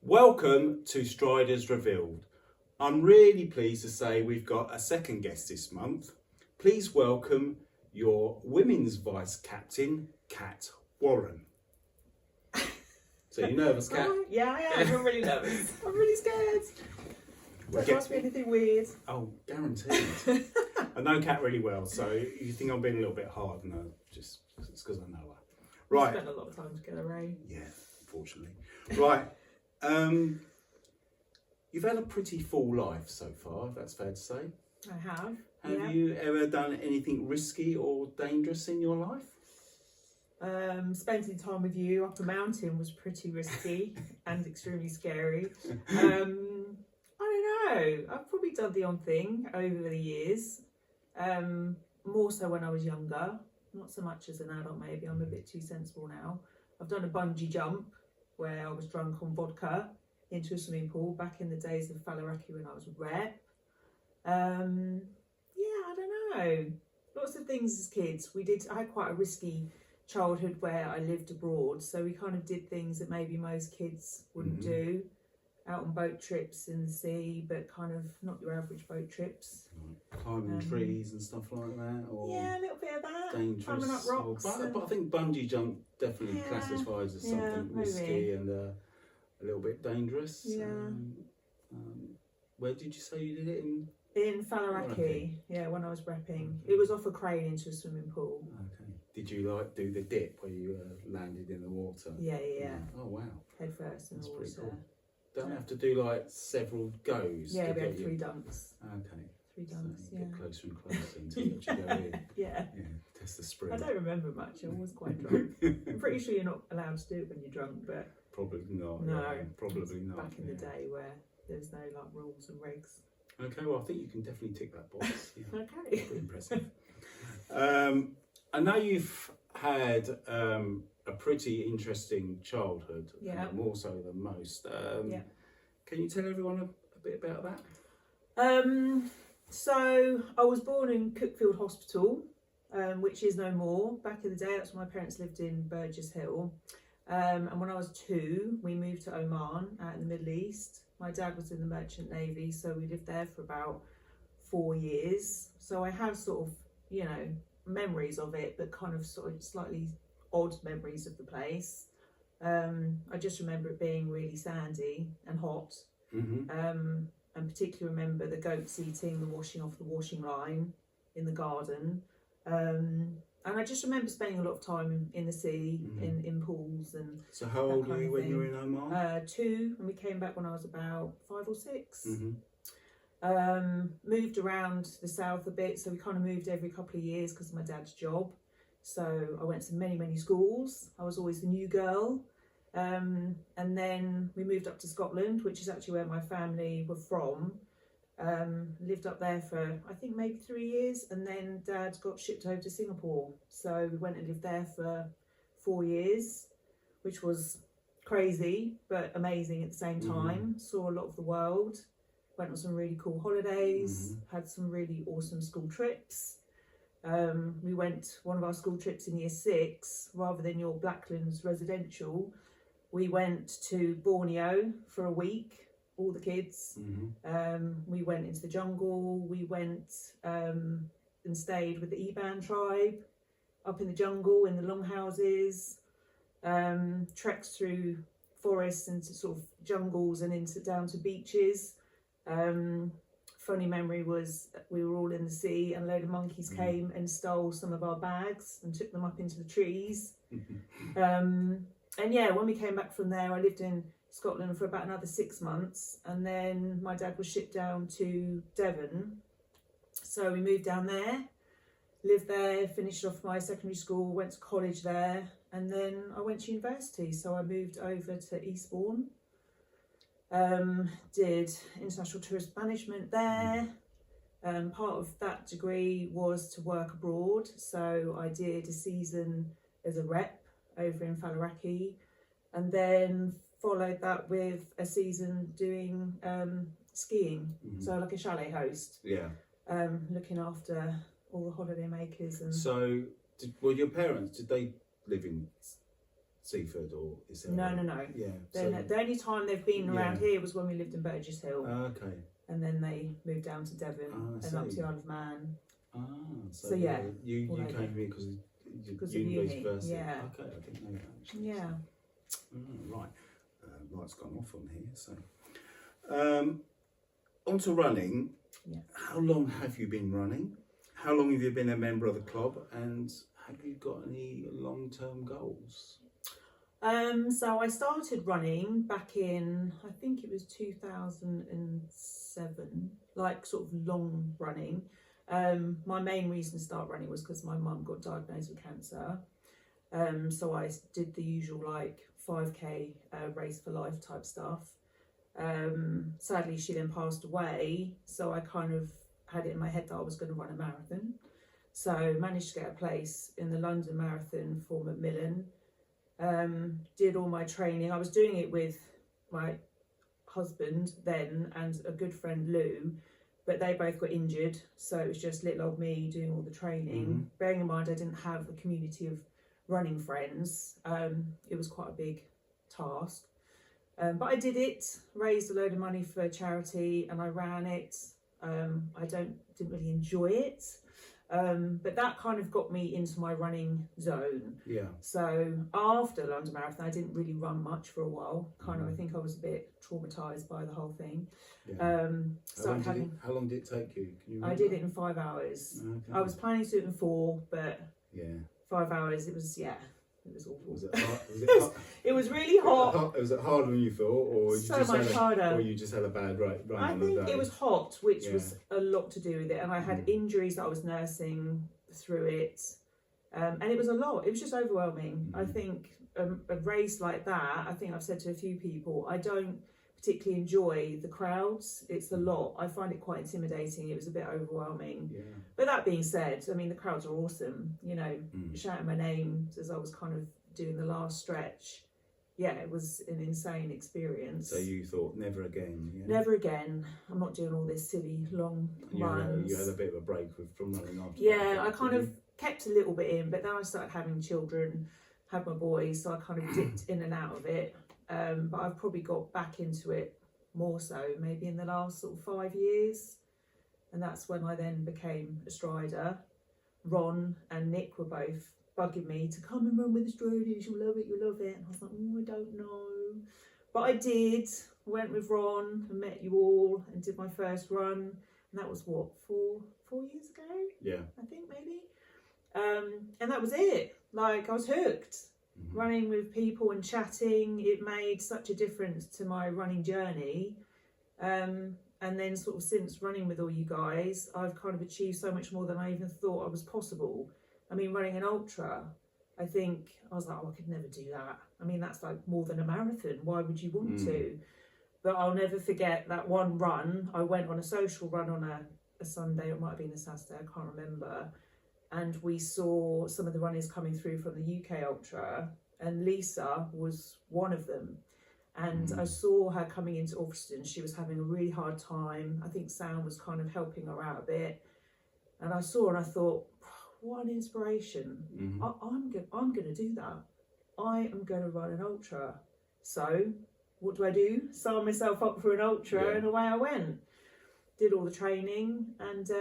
Welcome to Striders Revealed. I'm really pleased to say we've got a second guest this month. Please welcome your women's vice captain, Kat Warren. So you nervous, Kat? Oh, yeah, I am. I'm really nervous. I'm really scared. Don't ask me anything weird. Oh, guaranteed. I know Kat really well, so you think I'm being a little bit hard. No, just it's because I know her. Right. We spent a lot of time together, Ray. Yeah, unfortunately. Right. You've had a pretty full life so far, if that's fair to say. I have. Have you ever done anything risky or dangerous in your life? Spending time with you up a mountain was pretty risky and extremely scary. I don't know. I've probably done the odd thing over the years. More so when I was younger. Not so much as an adult, maybe. I'm a bit too sensible now. I've done a bungee jump where I was drunk on vodka into a swimming pool back in the days of Faliraki when I was a rep. I don't know. Lots of things as kids. I had quite a risky childhood where I lived abroad, so we kind of did things that maybe most kids wouldn't do. Out on boat trips in the sea, but kind of not your average boat trips. Climbing trees and stuff like that? Or yeah, a little bit of that. dangerous. Climbing up rocks. But I think bungee jump definitely classifies as something risky maybe. and a little bit dangerous. Yeah. Where did you say you did it in? In Faliraki, when I was repping. It was off a crane into a swimming pool. Okay. Did you do the dip where you landed in the water? Yeah. Oh wow. Head first in the That's water. pretty cool. Don't have to do several goes. Yeah, to we get had 3 dunks. Okay. 3 dunks, So you get closer and closer until you actually go in. Yeah. Yeah, test the spring. I don't remember much. I was quite drunk. I'm pretty sure you're not allowed to do it when you're drunk, but Probably not. no, yeah, probably not. back in the day where there's no rules and regs. Okay, well I think you can definitely tick that box. Yeah. Okay. Pretty impressive. I know you've had a pretty interesting childhood, more so than most. Can you tell everyone a bit about that? So I was born in Cookfield Hospital, which is no more. Back in the day, that's where my parents lived in Burgess Hill. And when I was 2, we moved to Oman out in the Middle East. My dad was in the Merchant Navy, so we lived there for about 4 years. So I have sort of, memories of it, but kind of sort of slightly odd memories of the place. I just remember it being really sandy and hot. And particularly remember the goats eating the washing off the washing line in the garden. And I just remember spending a lot of time in the sea, in pools and. So how old were you when you were in Oman? 2, and we came back when I was about 5 or 6. Moved around the south a bit, so we kind of moved every couple of years because of my dad's job. So I went to many schools. I was always the new girl. And then we moved up to Scotland, which is actually where my family were from. Lived up there for I think maybe 3 years, and then Dad got shipped over to Singapore, so we went and lived there for 4 years, which was crazy but amazing at the same time. Saw a lot of the world, went on some really cool holidays, had some really awesome school trips. We went one of our school trips in year 6, rather than your Blacklands residential, we went to Borneo for a week. All the kids. We went into the jungle. We went and stayed with the Iban tribe up in the jungle in the longhouses. Trekked through forests into sort of jungles and down to beaches. Funny memory was we were all in the sea and a load of monkeys came and stole some of our bags and took them up into the trees. And when we came back from there, I lived in Scotland for about another 6 months, and then my dad was shipped down to Devon, so we moved down there, lived there, finished off my secondary school, went to college there, and then I went to university, so I moved over to Eastbourne, did international tourist management there. Part of that degree was to work abroad, so I did a season as a rep over in Faliraki, and then followed that with a season doing skiing, so like a chalet host. Looking after all the holiday makers. And So, your parents, did they live in Seaford, or is there? No. Yeah. The only time they've been around Yeah. here was when we lived in Burgess Hill, Okay. and then they moved down to Devon I and up to see. the Isle of Man. So So, yeah, you all came over. here because of Because of university. uni, yeah. Okay, I didn't know that actually. Yeah. Right. Light's gone off on here. So, on to running. Yeah. How long have you been running? How long have you been a member of the club? And have you got any long-term goals? So I started running back in, I think it was 2007, like sort of long running. My main reason to start running was because my mum got diagnosed with cancer. So I did the usual like 5k race for life type stuff. Sadly, she then passed away, so I kind of had it in my head that I was going to run a marathon. So managed to get a place in the London Marathon for Macmillan. Did all my training. I was doing it with my husband then and a good friend Lou, but they both got injured, so it was just little old me doing all the training. Bearing in mind I didn't have a community of running friends, it was quite a big task. But I did it, raised a load of money for charity, and I ran it. I didn't really enjoy it, but that kind of got me into my running zone. Yeah. So after the London Marathon, I didn't really run much for a while. I think I was a bit traumatised by the whole thing. Yeah. How long did it take you? Can you I did it in 5 hours. Okay. I was planning to do it in 4, but yeah, 5 hours, it was awful. Was it hard? Was it hard? It was really hot. Was it harder than you thought, or you So just much harder. or you just had a bad run I on the think day? it was hot, which Yeah. was a lot to do with it, and I had injuries that I was nursing through it, and it was a lot. It was just overwhelming. I think a race like that, I think I've said to a few people, I don't particularly enjoy the crowds. It's a lot. I find it quite intimidating. It was a bit overwhelming. Yeah. But that being said, I mean, the crowds are awesome. You know, shouting my name as I was kind of doing the last stretch. Yeah, it was an insane experience. So you thought, never again? Yeah? Never again. I'm not doing all this silly long runs. You had a bit of a break from running after. Yeah, that, I kind of kept a little bit in, but then I started having children, had my boys, so I kind of dipped in and out of it. But I've probably got back into it more so maybe in the last sort of 5 years, and that's when I then became a strider. Ron and Nick were both bugging me to come and run with the Striders, you'll love it, and I was like, I don't know, but I did. Went with Ron and met you all and did my first run, and that was what, four years ago, Yeah. I think maybe. And that was it. Like, I was hooked. Running with people and chatting, it made such a difference to my running journey. And then sort of since running with all you guys, I've kind of achieved so much more than I even thought I was possible. I mean, running an ultra, I think I was like, oh, I could never do that. I mean, that's like more than a marathon. Why would you want to? But I'll never forget that one run. I went on a social run on a Sunday, it might have been a Saturday, I can't remember. And we saw some of the runners coming through from the UK Ultra, and Lisa was one of them. And I saw her coming into Alfriston. She was having a really hard time. I think Sam was kind of helping her out a bit. And I saw her and I thought, what an inspiration. I'm going to do that. I am going to run an ultra. So what do? Sign myself up for an ultra, and away I went. Did all the training, and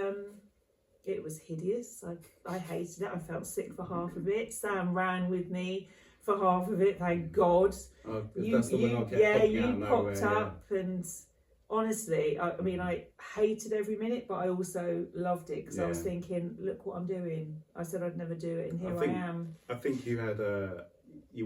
it was hideous. I hated it. I felt sick for half of it. Sam ran with me for half of it, thank God. You popped up, and honestly, I mean, I hated every minute, but I also loved it because I was thinking, look what I'm doing. I said I'd never do it, and here I am. I think you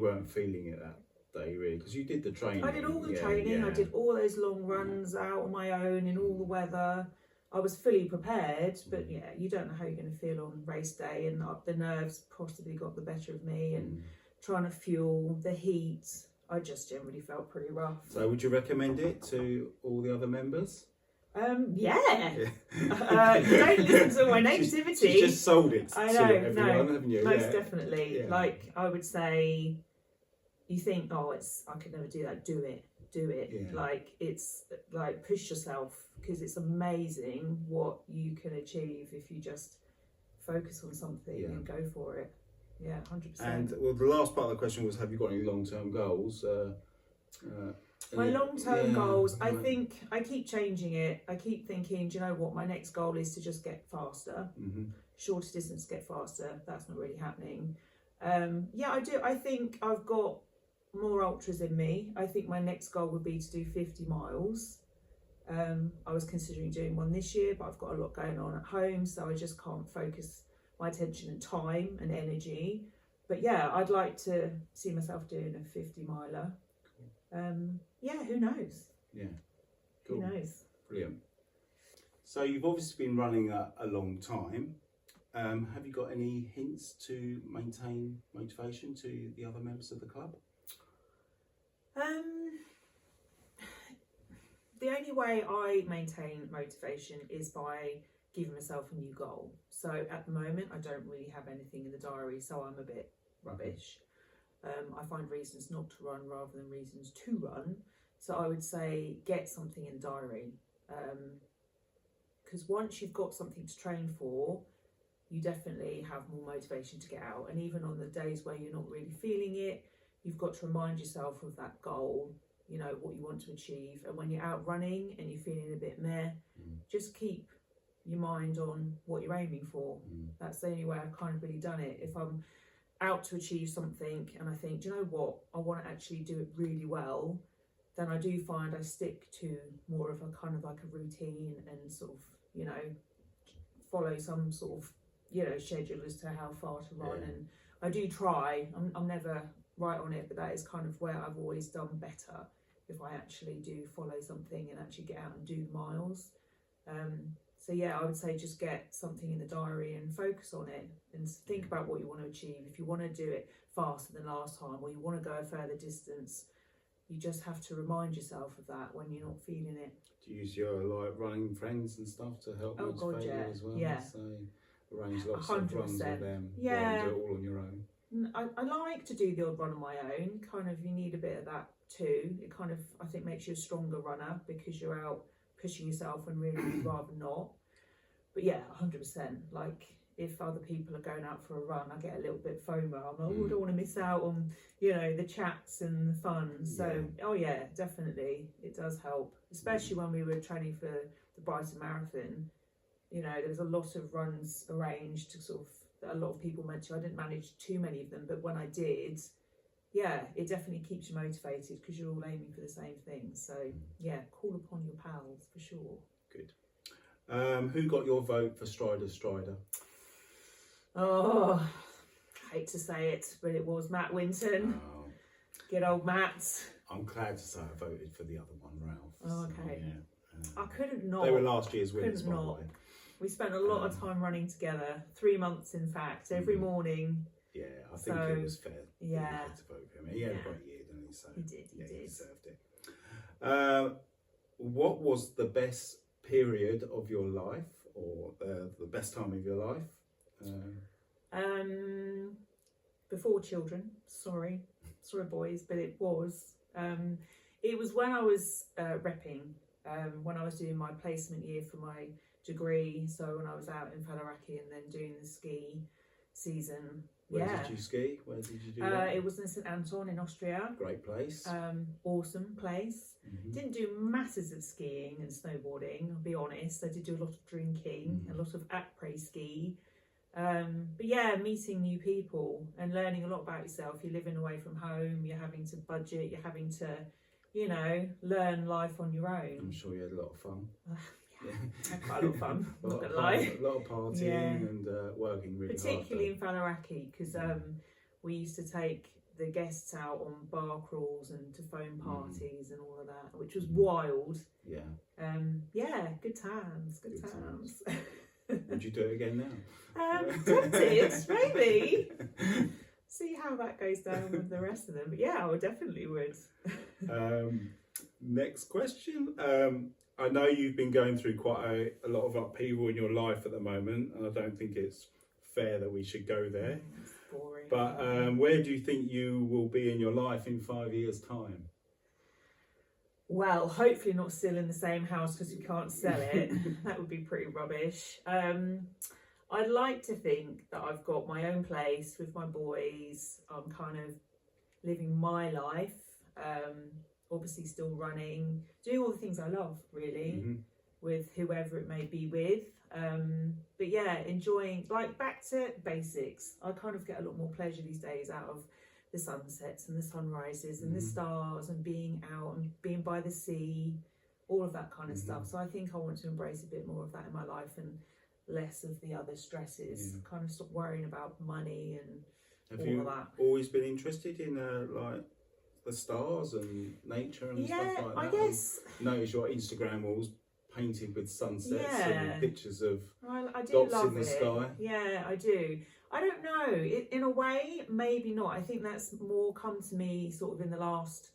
weren't feeling it that day, really, because you did the training. I did all the training. I did all those long runs out on my own in all the weather. I was fully prepared, but yeah, you don't know how you're going to feel on race day, and the nerves possibly got the better of me, and trying to fuel the heat. I just generally felt pretty rough. So would you recommend it to all the other members? Yeah. Don't listen to my negativity. She's just sold it I know, to everyone, haven't you? Most definitely. Yeah. Like, I would say, you think, oh, I could never do that. Do it. Yeah. Like, it's like, push yourself, because it's amazing what you can achieve if you just focus on something and go for it. Yeah, 100%. And well, the last part of the question was, have you got any long-term goals? My long-term goals, I right. think I keep changing it. I keep thinking, do you know what? My next goal is to just get faster. Mm-hmm. Shorter distance, get faster. That's not really happening. Yeah, I do. I think I've got more ultras in me. I think my next goal would be to do 50 miles. I was considering doing one this year, but I've got a lot going on at home, so I just can't focus my attention and time and energy. But yeah, I'd like to see myself doing a 50 miler. Yeah, who knows? Yeah, cool. Who knows? Brilliant. So you've obviously been running a long time. Have you got any hints to maintain motivation to the other members of the club? The only way I maintain motivation is by giving myself a new goal. So at the moment, I don't really have anything in the diary, so I'm a bit rubbish. I find reasons not to run rather than reasons to run. So I would say get something in the diary. Because once you've got something to train for, you definitely have more motivation to get out. And even on the days where you're not really feeling it, you've got to remind yourself of that goal, you know, what you want to achieve. And when you're out running and you're feeling a bit meh, just keep your mind on what you're aiming for. That's the only way I've kind of really done it. If I'm out to achieve something and I think, do you know what, I want to actually do it really well, then I do find I stick to more of a kind of like a routine and sort of, you know, follow some sort of, you know, schedule as to how far to run. Yeah. And I do try. I'm never right on it, but that is kind of where I've always done better, if I actually do follow something and actually get out and do miles. So yeah, I would say just get something in the diary and focus on it and think about what you want to achieve. If you want to do it faster than last time, or you want to go a further distance, you just have to remind yourself of that when you're not feeling it. Do you use your like running friends and stuff to help motivate you as well? Yeah. So arrange lots of runs with them. Yeah. Rather than do it all on your own. I like to do the odd run on my own. Kind of, you need a bit of that too. It kind of, I think, makes you a stronger runner because you're out pushing yourself when really you'd rather not. But yeah, 100%. Like, if other people are going out for a run, I get a little bit FOMO. I'm like, oh, I don't want to miss out on, you know, the chats and the fun. So, oh yeah, definitely, it does help. Especially when we were training for the Brighton Marathon. You know, there was a lot of runs arranged to sort of, that a lot of people meant to. I didn't manage too many of them, but when I did, yeah, it definitely keeps you motivated because you're all aiming for the same thing. So yeah, call upon your pals for sure. Good. Who got your vote for Strider? Oh, I hate to say it, but it was Matt Winton. Oh. Good old Matt. I'm glad to say I voted for the other one, Ralph. Oh, okay. So, yeah. I couldn't not. They were last year's winners, by the not. way. We spent a lot of time running together, 3 months in fact, every morning. Yeah, I think it was fair. Yeah. You had to vote for him. He had a great year, didn't he? So, He did. He deserved it. What was the best period of your life, or the best time of your life? Before children. Sorry boys, but it was when I was repping, when I was doing my placement year for my degree. So when I was out in Faliraki and then doing the ski season. Where did you ski? Where did you do that? It was in St Anton in Austria. Great place. Awesome place. Didn't do masses of skiing and snowboarding, I'll be honest. I did do a lot of drinking, a lot of après ski. But yeah, meeting new people and learning a lot about yourself. You're living away from home, you're having to budget, you're having to, you know, learn life on your own. I'm sure you had a lot of fun. Yeah, had quite a lot of fun, not gonna lie. A lot of partying and working really particularly hard. in Faliraki, because we used to take the guests out on bar crawls and to phone parties and all of that, which was wild. Yeah. Yeah, good times. Would you do it again now? Tempted, maybe. See how that goes down with the rest of them. But yeah, I definitely would. Next question. I know you've been going through quite a lot of upheaval in your life at the moment, and I don't think it's fair that we should go there. It's boring. But where do you think you will be in your life in 5 years' time? Well, hopefully not still in the same house because you can't sell it. That would be pretty rubbish. I'd like to think that I've got my own place with my boys. I'm kind of living my life, obviously still running, doing all the things I love, really, with whoever it may be with. But yeah, enjoying, like, back to basics. I kind of get a lot more pleasure these days out of the sunsets and the sunrises and the stars and being out and being by the sea, all of that kind of stuff. So I think I want to embrace a bit more of that in my life and less of the other stresses. Kind of stop worrying about money and Have all you of that. always been interested in like the stars and nature and stuff like that? I guess. Notice your Instagram walls painted with sunsets Yeah. and pictures of I do dots love in the it. sky. Yeah, I do. I don't know. In a way, maybe not. I think that's more come to me sort of in the last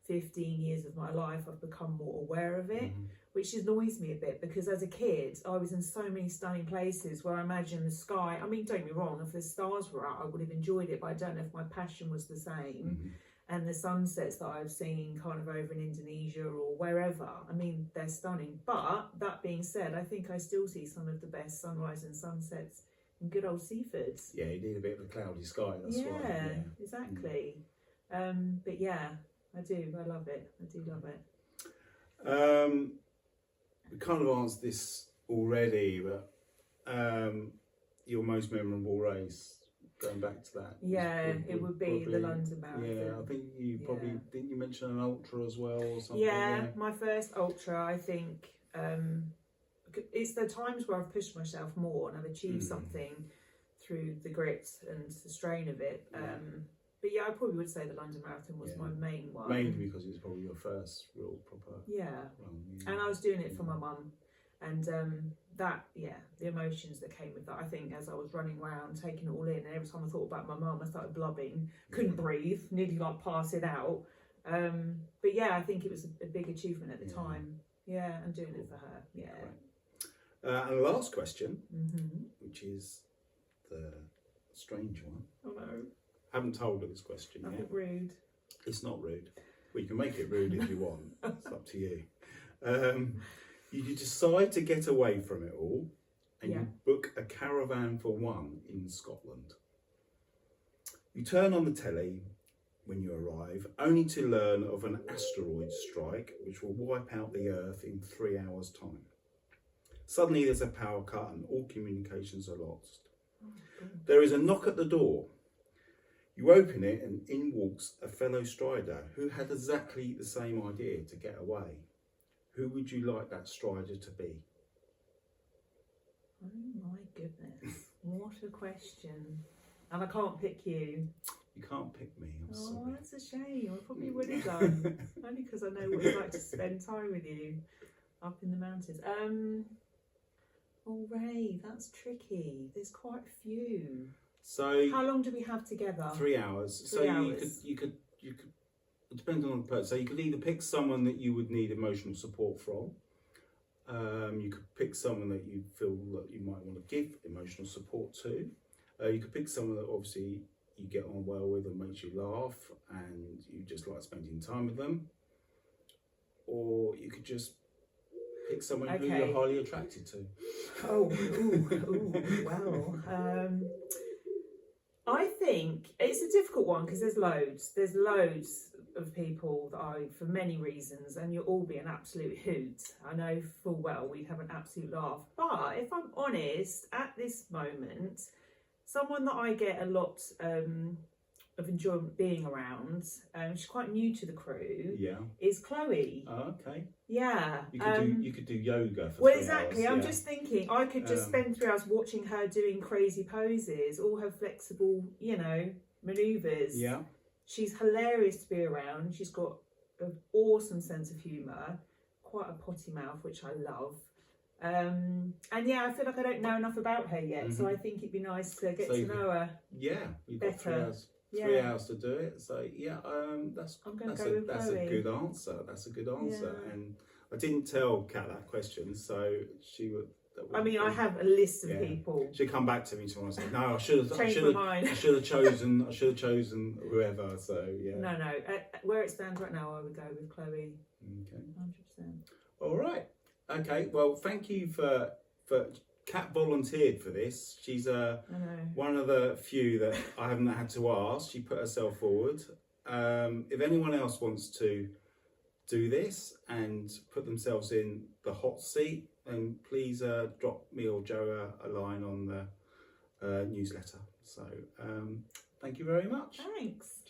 15 years of my life. I've become more aware of it, which annoys me a bit, because as a kid, I was in so many stunning places where I imagine the sky. I mean, don't get me wrong, if the stars were out, I would have enjoyed it, but I don't know if my passion was the same. And the sunsets that I've seen kind of over in Indonesia or wherever, I mean, they're stunning. But that being said, I think I still see some of the best sunrise and sunsets in good old Seaford. Yeah, you need a bit of a cloudy sky, that's Yeah, right. exactly. But yeah, I do. I love it. I do love it. We kind of answered this already, but your most memorable race, going back to that. Yeah, it would be the London Marathon. Yeah, I think you probably, didn't you mention an ultra as well or something? Yeah, my first ultra, I think, it's the times where I've pushed myself more and I've achieved something through the grit and the strain of it. But yeah, I probably would say the London Marathon was my main one. Mainly because it was probably your first real proper run. And I was doing it for my mum. And the emotions that came with that, I think, as I was running around, taking it all in, and every time I thought about my mum, I started blubbing, couldn't breathe, nearly like passing out. But yeah, I think it was a big achievement at the time. Yeah, and doing it for her. Yeah. Right. And the last question, which is the strange one. Oh no. I haven't told her this question A yet. bit rude. It's not rude. Well, you can make it rude if you want. It's up to you. You decide to get away from it all and you book a caravan for one in Scotland. You turn on the telly when you arrive, only to learn of an asteroid strike which will wipe out the Earth in 3 hours' time. Suddenly there's a power cut and all communications are lost. There is a knock at the door. You open it and in walks a fellow strider who had exactly the same idea to get away. Who would you like that strider to be? Oh my goodness. What a question. And I can't pick you. You can't pick me, I'm sorry. Oh, that's a shame. I probably would have done. Only because I know what it's like to spend time with you up in the mountains. Oh, Ray, that's tricky. There's quite a few. So how long do we have together? 3 hours. 3 hours. You could it depends on the person. So you could either pick someone that you would need emotional support from. You could pick someone that you feel that you might want to give emotional support to. You could pick someone that obviously you get on well with and makes you laugh and you just like spending time with them. Or you could just pick someone who you're highly attracted to. Well. I think it's a difficult one because there's loads of people that I, for many reasons, and you'll all be an absolute hoot. I know full well we'd have an absolute laugh. But if I'm honest, at this moment, someone that I get a lot of enjoyment being around, she's quite new to the crew, is Chloe. Oh, okay. Yeah. You could do yoga for 3 well, hours. exactly. I'm just thinking I could just spend 3 hours watching her doing crazy poses, all her flexible, manoeuvres. Yeah. She's hilarious to be around. She's got an awesome sense of humour, quite a potty mouth, which I love. And yeah, I feel like I don't know enough about her yet, so I think it'd be nice to get to know her. Yeah, you've got 3 hours. Yeah. 3 hours to do it. So yeah, that's I'm going to go with that's Chloe. a good answer. That's a good answer. Yeah. And I didn't tell Kat that question, so she would. I mean, I have a list of people. She'd come back to me tomorrow and say, "No, I should have chosen whoever." So yeah. No. Where it stands right now, I would go with Chloe. Okay. 100%. All right. Okay. Well, thank you for Kat volunteered for this. She's I know. one of the few that I haven't had to ask. She put herself forward. If anyone else wants to do this and put themselves in the hot seat, then please drop me or Joe a line on the newsletter. So thank you very much. Thanks.